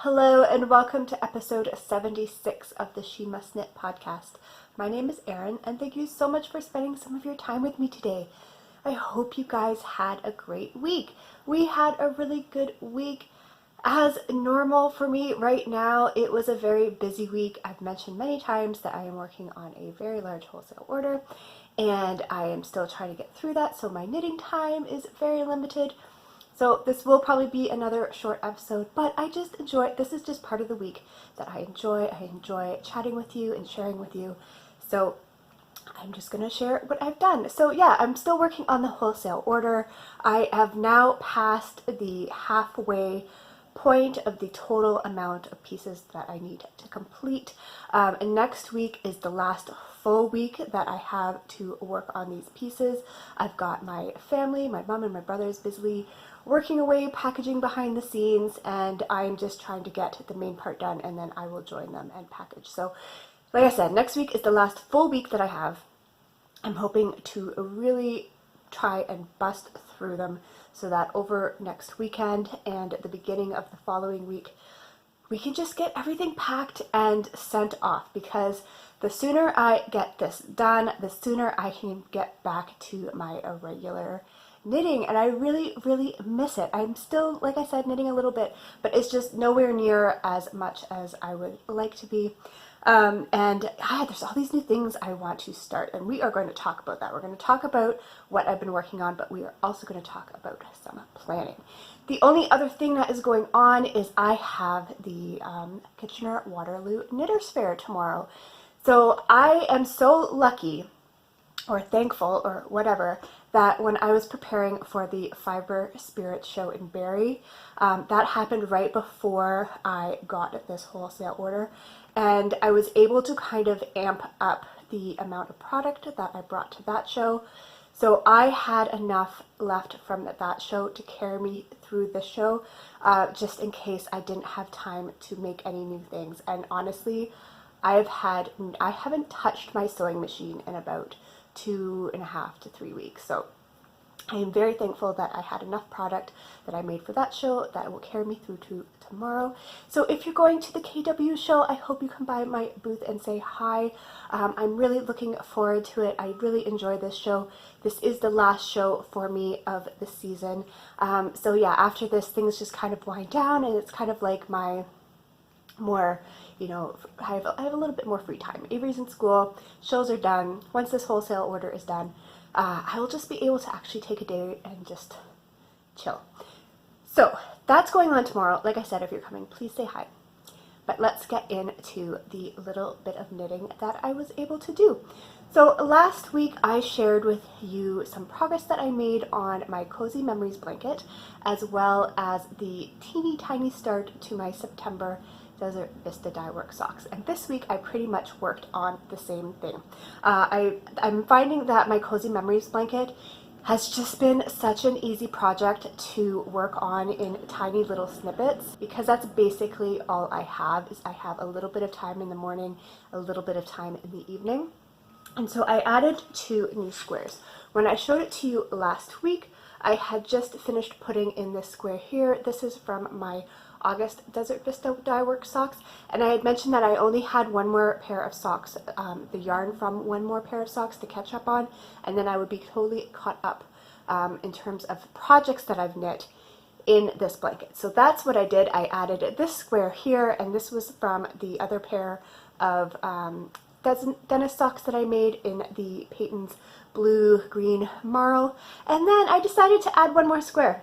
Hello and welcome to episode 76 of the She Must Knit podcast. My name is Erin and thank you so much for spending some of your time with me today. I hope you guys had a great week. We had a really good week. As normal for me right now, it was a very busy week. I've mentioned many times that I am working on a very large wholesale order and I am still trying to get through that, so my knitting time is very limited. So this will probably be another short episode, but I just enjoy, this is just part of the week that I enjoy. I enjoy chatting with you and sharing with you. So I'm just going to share what I've done. So yeah, I'm still working on the wholesale order. I have now passed the halfway point of the total amount of pieces that I need to complete. And next week is the last full week that I have to work on these pieces. I've got my family, my mom and my brothers busily working away, packaging behind the scenes, and I'm just trying to get the main part done and then I will join them and package. So like I said, next week is the last full week that I have. I'm hoping to really try and bust through them so that over next weekend and the beginning of the following week, we can just get everything packed and sent off, because the sooner I get this done, the sooner I can get back to my regular knitting, and I really miss it. I'm still, like I said, knitting a little bit, but it's just nowhere near as much as I would like to be. There's all these new things I want to start, and we are going to talk about that. We're going to talk about what I've been working on, but we are also going to talk about some planning. The only other thing that is going on is I have the Kitchener-Waterloo Knitters Fair tomorrow. So I am so lucky, or thankful, or whatever, that when I was preparing for the Fiber Spirit show in Barrie, that happened right before I got this wholesale order, and I was able to kind of amp up the amount of product that I brought to that show. So I had enough left from that show to carry me through the show, just in case I didn't have time to make any new things. And honestly, I haven't touched my sewing machine in about 2.5 to 3 weeks. So I am very thankful that I had enough product that I made for that show that will carry me through to tomorrow. So if you're going to the KW show, I hope you come by my booth and say hi. I'm really looking forward to it. I really enjoy this show. This is the last show for me of the season. So yeah, after this, things just kind of wind down, and it's kind of like my more, I have a little bit more free time. Avery's in school, shows are done. Once this wholesale order is done, I will just be able to actually take a day and just chill. So that's going on tomorrow. Like I said, if you're coming, please say hi. But let's get into the little bit of knitting that I was able to do. So last week I shared with you some progress that I made on my Cozy Memories blanket, as well as the teeny tiny start to my September Desert Vista Dyeworks socks. And this week I pretty much worked on the same thing. I'm finding that my Cozy Memories blanket has just been such an easy project to work on in tiny little snippets, because that's basically all I have. Is I have a little bit of time in the morning, a little bit of time in the evening. And so I added 2 new squares. When I showed it to you last week, I had just finished putting in this square here. This is from my August Desert Vista Dyeworks socks, and I had mentioned that I only had one more pair of socks, the yarn from one more pair of socks to catch up on, and then I would be totally caught up in terms of projects that I've knit in this blanket. So that's what I did. I added this square here, and this was from the other pair of Dennis socks that I made in the Peyton's Blue Green Marl, and then I decided to add one more square.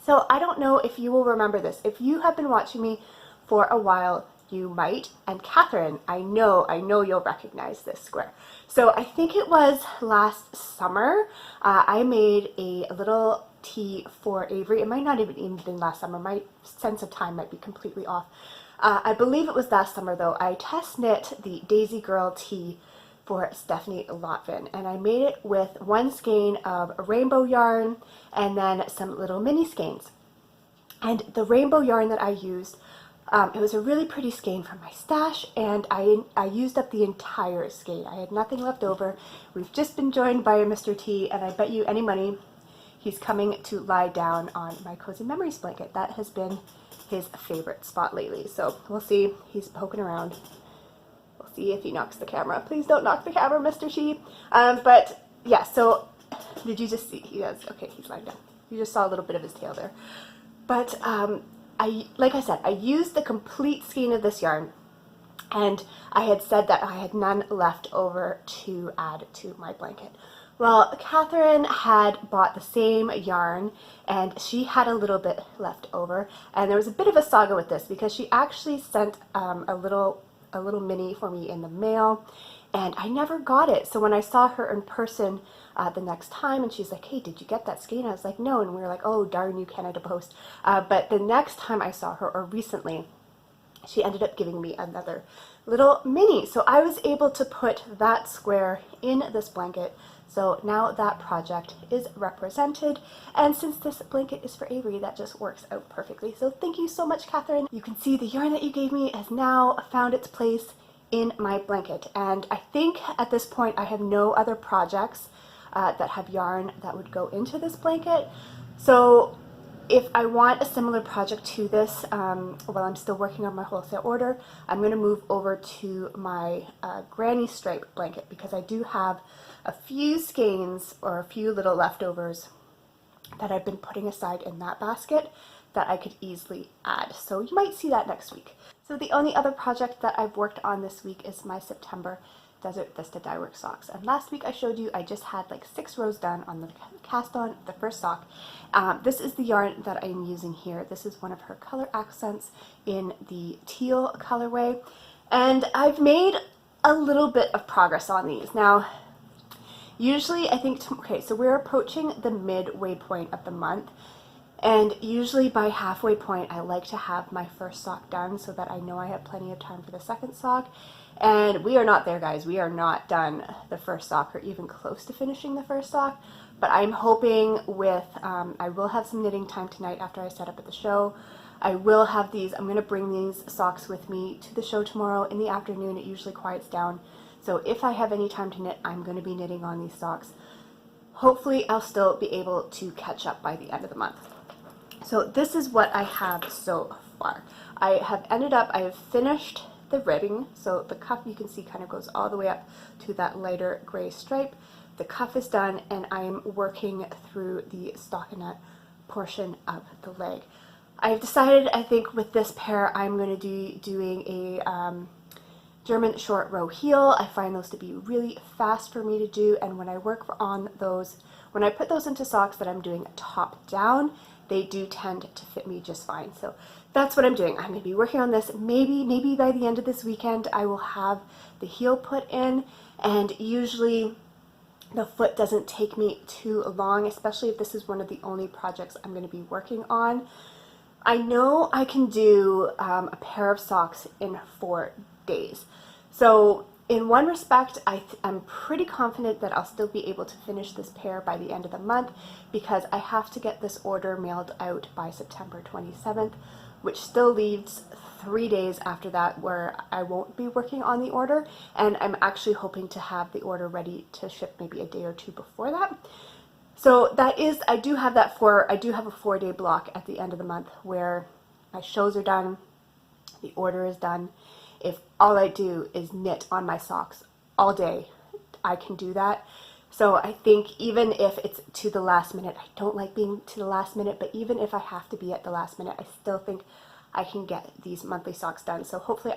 So I don't know if you will remember this. If you have been watching me for a while, you might. And Catherine, I know you'll recognize this square. So I think it was last summer, I made a little tee for Avery. It might not even been last summer. My sense of time might be completely off. I believe it was last summer though. I test knit the Daisy Girl tee for Stephanie Lotvin, and I made it with one skein of rainbow yarn and then some little mini skeins. And the rainbow yarn that I used, it was a really pretty skein from my stash, and I used up the entire skein. I had nothing left over. We've just been joined by a Mr. T, and I bet you any money he's coming to lie down on my Cozy Memories blanket. That has been his favorite spot lately. So we'll see. He's poking around. We'll see if he knocks the camera. Please don't knock the camera, Mr. Sheep. But yeah, so did you just see? He does. Okay, he's lying down. You just saw a little bit of his tail there. But like I said, I used the complete skein of this yarn, and I had said that I had none left over to add to my blanket. Well, Catherine had bought the same yarn, and she had a little bit left over, and there was a bit of a saga with this because she actually sent a little mini for me in the mail, and I never got it. So when I saw her in person the next time, and she's like, "Hey, did you get that skein?" I was like, "No," and we were like, "Oh darn you, Canada Post." But the next time I saw her, or recently, she ended up giving me another little mini. So I was able to put that square in this blanket. So now that project is represented, and since this blanket is for Avery, that just works out perfectly. So thank you so much, Catherine. You can see the yarn that you gave me has now found its place in my blanket, and I think at this point I have no other projects that have yarn that would go into this blanket. So if I want a similar project to this, while I'm still working on my wholesale order, I'm going to move over to my granny stripe blanket, because I do have a few skeins or a few little leftovers that I've been putting aside in that basket that I could easily add. So you might see that next week. So the only other project that I've worked on this week is my September Desert Vista Dyeworks socks. And last week I showed you I just had like 6 rows done on the cast on the first sock. This is the yarn that I'm using here. This is one of her color accents in the teal colorway. And I've made a little bit of progress on these. Now, usually I think, okay, so we're approaching the midway point of the month. And usually by halfway point, I like to have my first sock done so that I know I have plenty of time for the second sock. And we are not there, guys. We are not done the first sock or even close to finishing the first sock. But I'm hoping with, I will have some knitting time tonight after I set up at the show. I will have these, I'm going to bring these socks with me to the show tomorrow in the afternoon. It usually quiets down. So if I have any time to knit, I'm going to be knitting on these socks. Hopefully I'll still be able to catch up by the end of the month. So this is what I have so far. I have finished the ribbing. So the cuff, you can see, kind of goes all the way up to that lighter gray stripe. The cuff is done, and I am working through the stockinette portion of the leg. I've decided, I think with this pair, I'm going to be doing a German short row heel. I find those to be really fast for me to do, and when I work on those, when I put those into socks that I'm doing top down, they do tend to fit me just fine. So that's what I'm doing. I'm going to be working on this. Maybe by the end of this weekend I will have the heel put in, and usually the foot doesn't take me too long, especially if this is one of the only projects I'm going to be working on. I know I can do a pair of socks in 4 days. So in one respect, I'm pretty confident that I'll still be able to finish this pair by the end of the month, because I have to get this order mailed out by September 27th, which still leaves 3 days after that where I won't be working on the order, and I'm actually hoping to have the order ready to ship maybe a day or 2 before that. So that is, I do have a 4-day block at the end of the month where my shows are done, the order is done. If all I do is knit on my socks all day, I can do that. So I think even if it's to the last minute, I don't like being to the last minute, but even if I have to be at the last minute, I still think I can get these monthly socks done. So hopefully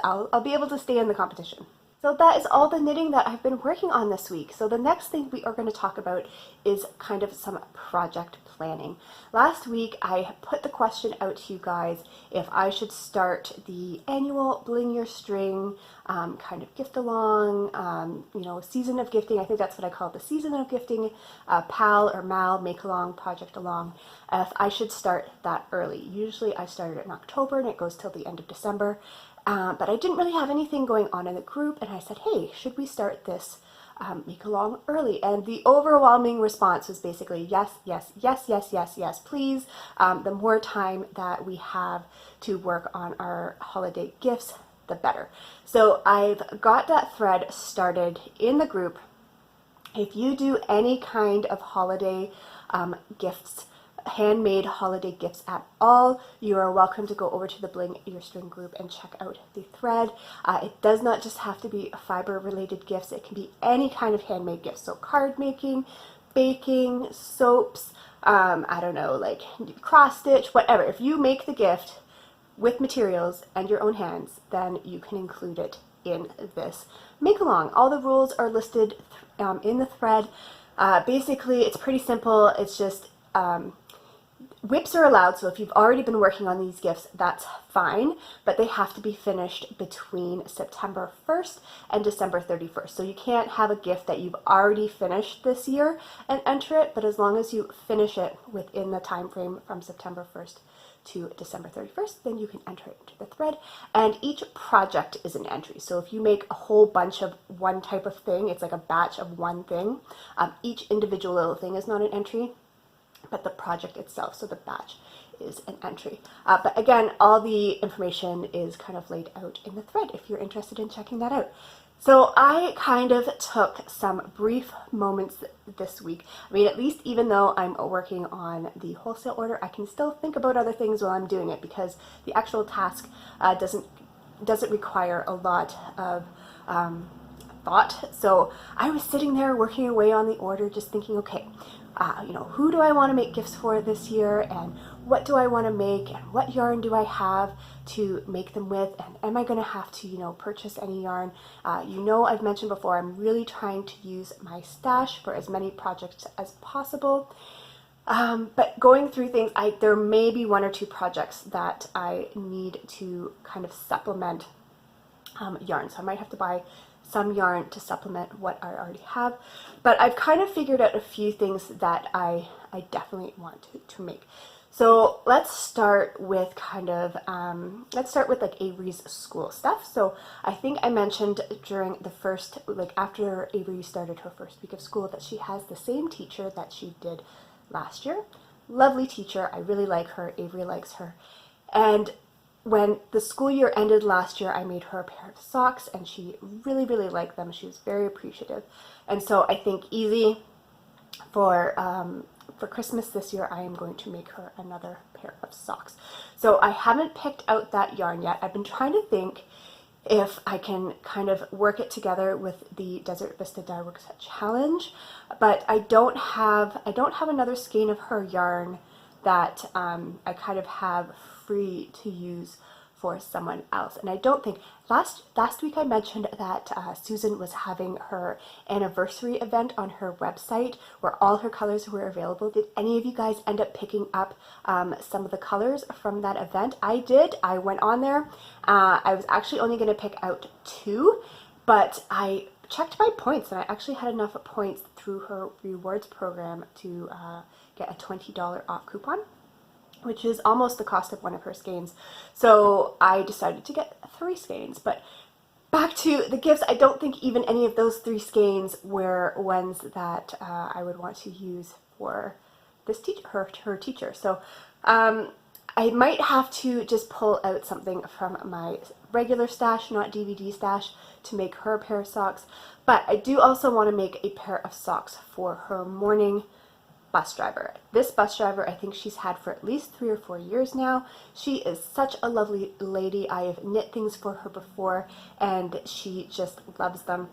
I'll be able to stay in the competition. So that is all the knitting that I've been working on this week. So the next thing we are going to talk about is kind of some project planning. Last week I put the question out to you guys if I should start the annual Bling Your String kind of gift along, season of gifting. I think that's what I call it, the season of gifting, PAL or MAL, make along, project along. If I should start that early. Usually I started in October and it goes till the end of December. But I didn't really have anything going on in the group, and I said, hey, should we start this make along early? And the overwhelming response was basically yes, yes, yes, yes, yes, yes, please. The more time that we have to work on our holiday gifts, the better. So I've got that thread started in the group, If you do any kind of holiday gifts, handmade holiday gifts at all, you are welcome to go over to the Bling Your String group and check out the thread. It does not just have to be fiber related gifts, it can be any kind of handmade gifts. So card making, baking, soaps, I don't know, like cross stitch, whatever. If you make the gift with materials and your own hands, then you can include it in this make along. All the rules are listed in the thread. Basically, it's pretty simple. It's just whips are allowed, so if you've already been working on these gifts, that's fine, but they have to be finished between September 1st and December 31st. So you can't have a gift that you've already finished this year and enter it, but as long as you finish it within the time frame from September 1st to December 31st, then you can enter it into the thread. And each project is an entry. So if you make a whole bunch of one type of thing, it's like a batch of one thing. Each individual little thing is not an entry, but the project itself, so the batch, is an entry. But again, all the information is kind of laid out in the thread if you're interested in checking that out. So I kind of took some brief moments this week. I mean, at least even though I'm working on the wholesale order, I can still think about other things while I'm doing it, because the actual task doesn't require a lot of thought. So I was sitting there working away on the order, just thinking, okay, who do I want to make gifts for this year, and what do I want to make, and what yarn do I have to make them with, and am I going to have to, purchase any yarn? I've mentioned before, I'm really trying to use my stash for as many projects as possible. But going through things, there may be one or two projects that I need to kind of supplement yarn. So I might have to buy some yarn to supplement what I already have. But I've kind of figured out a few things that I definitely want to make. So let's start with like Avery's school stuff. So I think I mentioned during the first, after Avery started her first week of school, that she has the same teacher that she did last year. Lovely teacher. I really like her. Avery likes her. And when the school year ended last year, I made her a pair of socks, and she really, really liked them. She was very appreciative. And so I think easy for Christmas this year, I am going to make her another pair of socks. So I haven't picked out that yarn yet. I've been trying to think if I can kind of work it together with the Desert Vista Dyeworks challenge, but I don't have another skein of her yarn that I kind of have free to use for someone else. And I don't think, last week I mentioned that Susan was having her anniversary event on her website where all her colors were available. Did any of you guys end up picking up some of the colors from that event? I did. I went on there. I was actually only going to pick out 2, but I checked my points, and I actually had enough points through her rewards program to get a $20 off coupon, which is almost the cost of one of her skeins. So I decided to get 3 skeins. But back to the gifts, I don't think even any of those 3 skeins were ones that I would want to use for this her teacher. So I might have to just pull out something from my regular stash, not DVD stash, to make her a pair of socks. But I do also want to make a pair of socks for her morning bus driver. This bus driver I think she's had for at least 3 or 4 years now. She is such a lovely lady. I have knit things for her before, and she just loves them.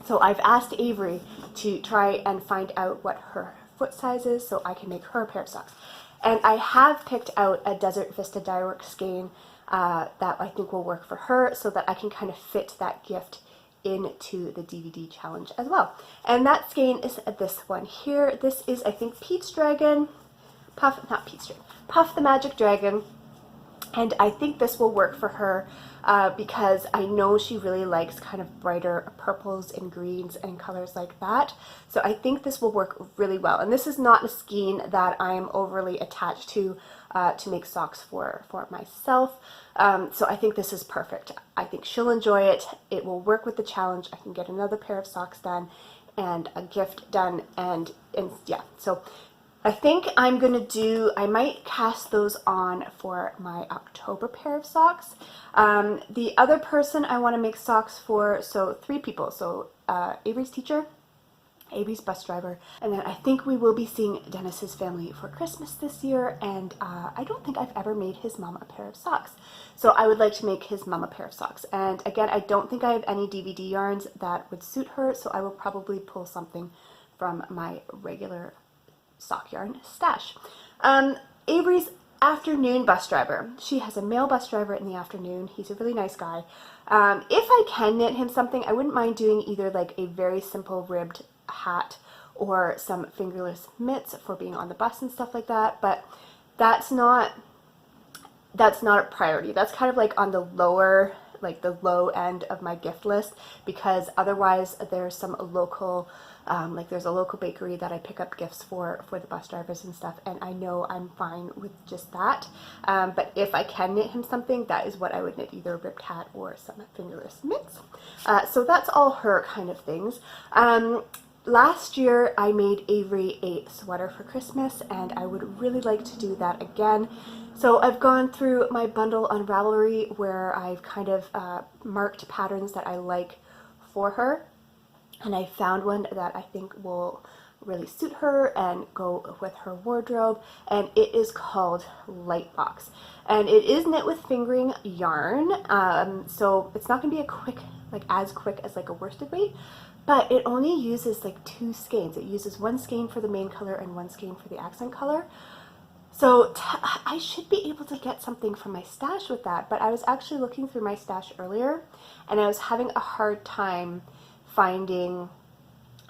So I've asked Avery to try and find out what her foot size is so I can make her a pair of socks. And I have picked out a Desert Vista Dyeworks skein that I think will work for her, so that I can kind of fit that gift into the DVD challenge as well. And that skein is this one here. This is, I think, Puff the Magic Dragon. And I think this will work for her because I know she really likes kind of brighter purples and greens and colors like that. So I think this will work really well. And this is not a skein that I am overly attached to make socks for myself. So I think this is perfect. I think she'll enjoy it. It will work with the challenge. I can get another pair of socks done and a gift done, and yeah. So I think I might cast those on for my October pair of socks. The other person I want to make socks for, so 3 people. So Avery's teacher, Avery's bus driver, and then I think we will be seeing Dennis's family for Christmas this year, and I don't think I've ever made his mom a pair of socks, so I would like to make his mom a pair of socks. And again, I don't think I have any DVD yarns that would suit her, so I will probably pull something from my regular sock yarn stash. Avery's afternoon bus driver. She has a male bus driver in the afternoon. He's a really nice guy. If I can knit him something, I wouldn't mind doing either like a very simple ribbed hat or some fingerless mitts for being on the bus and stuff like that, but that's not a priority. That's kind of like on the lower, like the low end of my gift list, because otherwise there's some local like there's a local bakery that I pick up gifts for the bus drivers and stuff, and I know I'm fine with just that. But if I can knit him something, that is what I would knit, either a ribbed hat or some fingerless mitts. So that's all her kind of things. Last year I made Avery a sweater for Christmas, and I would really like to do that again. So I've gone through my bundle on Ravelry where I've kind of marked patterns that I like for her, and I found one that I think will really suit her and go with her wardrobe, and it is called Lightbox, and it is knit with fingering yarn, so it's not going to be a quick, like as quick as like a worsted weight, but it only uses like 2 skeins. It uses 1 skein for the main color and 1 skein for the accent color. So I should be able to get something from my stash with that, but I was actually looking through my stash earlier, and I was having a hard time finding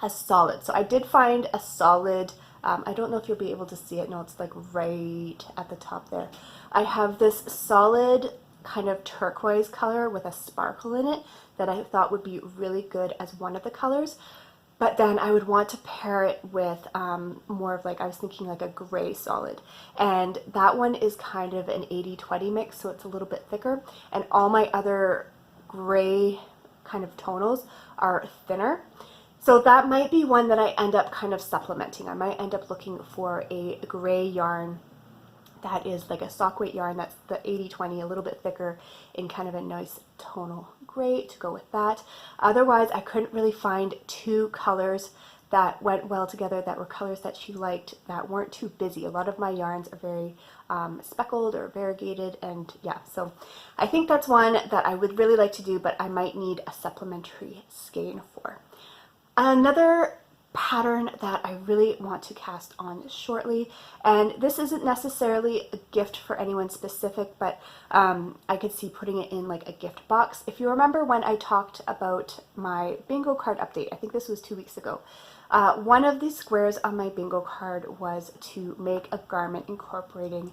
a solid. So I did find a solid, I don't know if you'll be able to see it. No, it's like right at the top there. I have this solid kind of turquoise color with a sparkle in it that I thought would be really good as one of the colors, but then I would want to pair it with more of like, I was thinking like a gray solid, and that one is kind of an 80-20 mix, so it's a little bit thicker, and all my other gray kind of tonals are thinner. So that might be one that I end up kind of supplementing. I might end up looking for a gray yarn that is like a sock weight yarn that's the 80-20, a little bit thicker in kind of a nice tonal gray to go with that. Otherwise, I couldn't really find 2 colors that went well together, that were colors that she liked, that weren't too busy. A lot of my yarns are very speckled or variegated, and yeah, so I think that's one that I would really like to do, but I might need a supplementary skein for. Another pattern that I really want to cast on shortly, and this isn't necessarily a gift for anyone specific, but I could see putting it in like a gift box. If you remember when I talked about my bingo card update, I think this was 2 weeks ago, one of the squares on my bingo card was to make a garment incorporating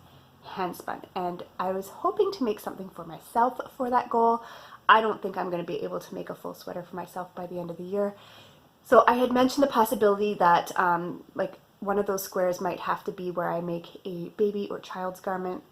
handspun, and I was hoping to make something for myself for that goal. I don't think I'm going to be able to make a full sweater for myself by the end of the year. So I had mentioned the possibility that like one of those squares might have to be where I make a baby or child's garment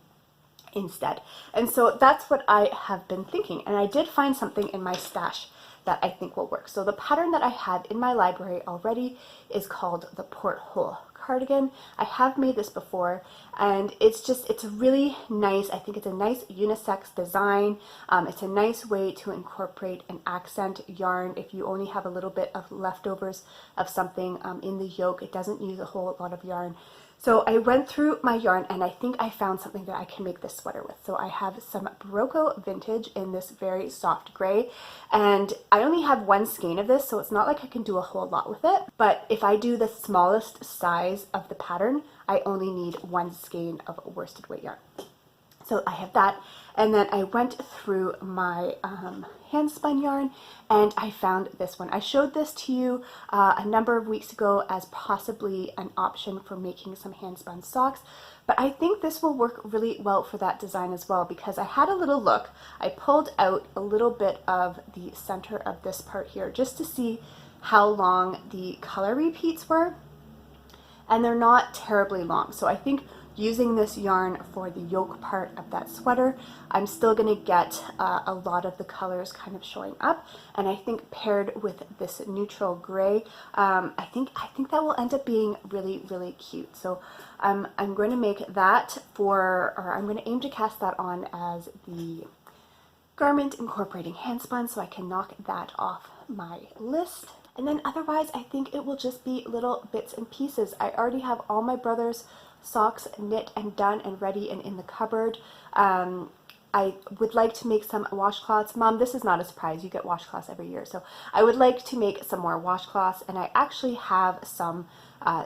instead. And so that's what I have been thinking. And I did find something in my stash that I think will work. So the pattern that I have in my library already is called the Porthole cardigan. I have made this before, and it's a really nice, I think it's a nice unisex design. It's a nice way to incorporate an accent yarn if you only have a little bit of leftovers of something in the yoke. It doesn't use a whole lot of yarn. So I went through my yarn, and I think I found something that I can make this sweater with. So I have some Barocco vintage in this very soft gray, and I only have 1 skein of this, so it's not like I can do a whole lot with it. But if I do the smallest size of the pattern, I only need 1 skein of worsted weight yarn. So I have that, and then I went through my handspun yarn, and I found this one. I showed this to you a number of weeks ago as possibly an option for making some handspun socks, but I think this will work really well for that design as well, because I had a little look. I pulled out a little bit of the center of this part here just to see how long the color repeats were, and they're not terribly long. So I think using this yarn for the yoke part of that sweater, I'm still going to get a lot of the colors kind of showing up, and I think paired with this neutral gray, I think that will end up being really, really cute. So I'm going to make that or I'm going to aim to cast that on as the garment incorporating handspun, so I can knock that off my list. And then otherwise, I think it will just be little bits and pieces. I already have all my brother's socks knit and done and ready and in the cupboard. I would like to make some washcloths. Mom, this is not a surprise. You get washcloths every year. So I would like to make some more washcloths, and I actually have some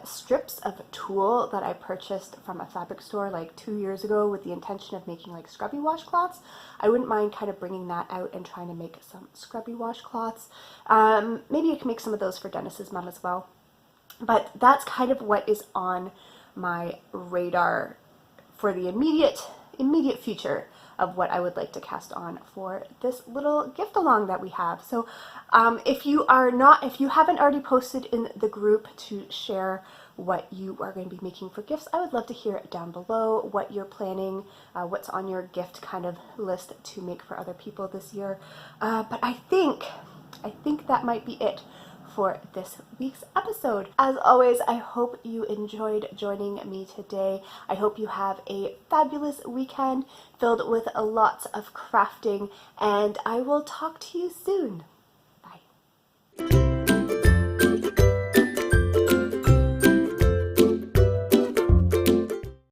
strips of tulle that I purchased from a fabric store like 2 years ago with the intention of making like scrubby washcloths. I wouldn't mind kind of bringing that out and trying to make some scrubby washcloths. Maybe I can make some of those for Dennis's mom as well. But that's kind of what is on my radar for the immediate future of what I would like to cast on for this little gift along that we have. So if you haven't already posted in the group to share what you are going to be making for gifts, I would love to hear it down below, what you're planning, what's on your gift kind of list to make for other people this year. But I think that might be it for this week's episode. As always, I hope you enjoyed joining me today. I hope you have a fabulous weekend filled with lots of crafting, and I will talk to you soon.